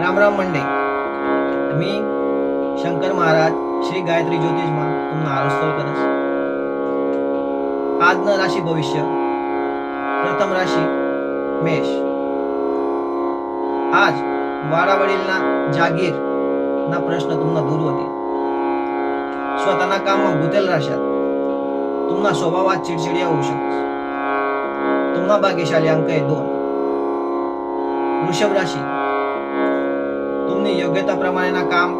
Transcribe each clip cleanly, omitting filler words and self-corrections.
Ram Ram Monday, मी शंकर महाराज श्री गायत्री ज्योतिषमा तुम्हाला आरस्तोल करस। आज न राशी भविष्य प्रथम राशी मेष। आज वाडावडील ना जागीर ना प्रश्न तुम्हाला दूर होते। स्वतःना काम गुतेल राशात तुम्हाला स्वभावात चिडचिडिया होऊ शकते। तुम्हाला भाग्यशाली अंक आहे 2। वृषभ राशी, तुम्ही योग्यताप्रमाणे ना काम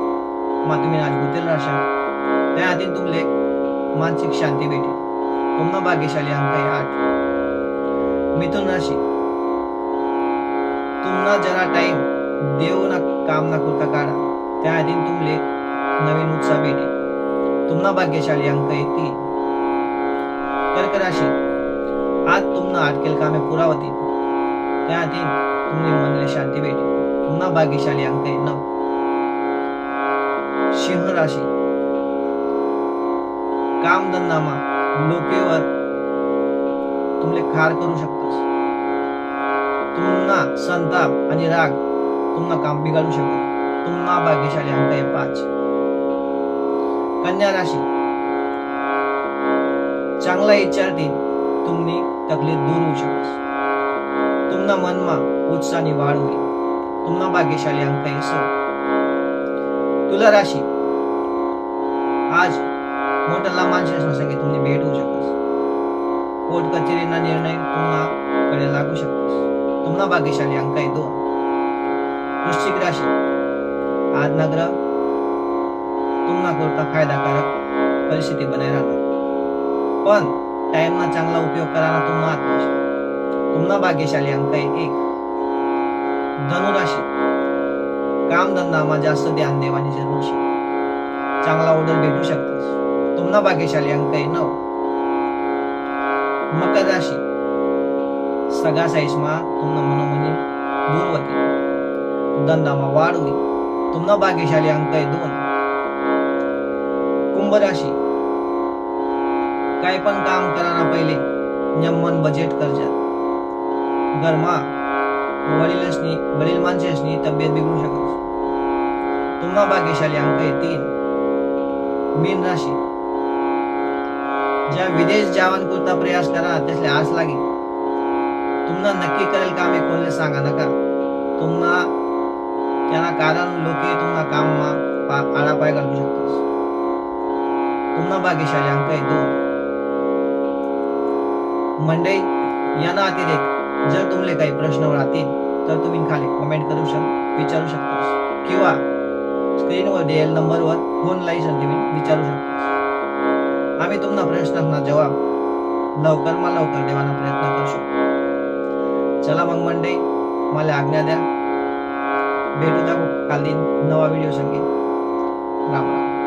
तुम्ही आज गुतेल राशात त्या आधी तुमले मानसिक शांती भेटेल। तुम्हाला भाग्यशाली अंक आहे 8। मिथुन राशी, तुम्हाला जरा टाइम देव ना काम ना करता काढा त्या आधी तुमले नवीन उत्साह भेटेल। तुम्हाला भाग्यशाली अंक आहे 3। कर्क राशी, आज तुम्हाला अटकेल कामे पुरा होतील त्या आधी तुम्ही मनले शांती भेटेल। तुम्हाला भाग्यशाली अंक आहे 9। सिंह राशी, काम धंदामा लोकेवर तुमले खार करू शकतात। तुम्हाला संताप आणि राग तुम्हाला काम बिघडू शकतो। तुम्हाला भाग्यशाली अंक आहे 5। कन्या राशी, चांगला विचारतील तुम्ही तकलीफ दूर होऊ शकते। तुम्हाला मनमा उत्साहाने वाढ होईल। तुम्हाला भाग्यशाली अंक आहे 6। तुला राशी, आज मोठ्या माणसाच्या संगे तुम्ही भेट होऊ शकते। कोर्ट कचेरीना निर्णय तुम्हाला कडे लागू शकतो। तुम्हाला भाग्यशाली अंक आहे 2। वृश्चिक राशी, आज ना ग्रह तुम्हाला करता फायदाकारक परिस्थिती बनाय राहतात, पण टाइम ना चांगला उपयोग कराना तुम्हाला आत्मविश्वास। तुम्हाला भाग्यशाली अंक आहे 1। धनु राशी, काम धंदामा जास्त ध्यान देवानी जरूर शे। चांगला ऑर्डर भेटू शकते। तुम्हाला भाग्यशाली अंक आहे 9। मकर राशी, सगळा साईसमा तुम्हाला मनोमनी दूर होते। धंदामा वाढ होईल। तुम्हाला भाग्यशाली अंक आहे 2। कुंभ राशी, काय पण काम कराना पहिले नियमन बजेट करजा। घरमा वडील माणसाची तब्येत बिघडू शकते। तुम्हाला भाग्यशाली अंक आहे 3। मीन राशी, ज्या विदेश जावन करता प्रयास करा त्यासले आस लागे। तुम्हाला नक्की करेल कामे कोणले सांगा नका। तुम्हाला त्याला कारण लोके तुम्हाला काम आडापाय घालू शकतात। तुम्हाला भाग्यशाली अंक आहे 2। मंडई यांना अतिरेक जर तुम्हाला काही प्रश्न राहतील तर तुम्ही खाली कमेंट विचारू शकता किंवा स्क्रीनवर दिलेल्या नंबरवर फोन लावून तुम्ही विचारू शकता। आम्ही तुम्हाला प्रश्नांना जवाब लवकर देवाना प्रयत्न करतो। चला मग मंडई, मला आज्ञा द्या। भेटू द्या काल दिन नवा व्हिडिओ संगे। राम राम।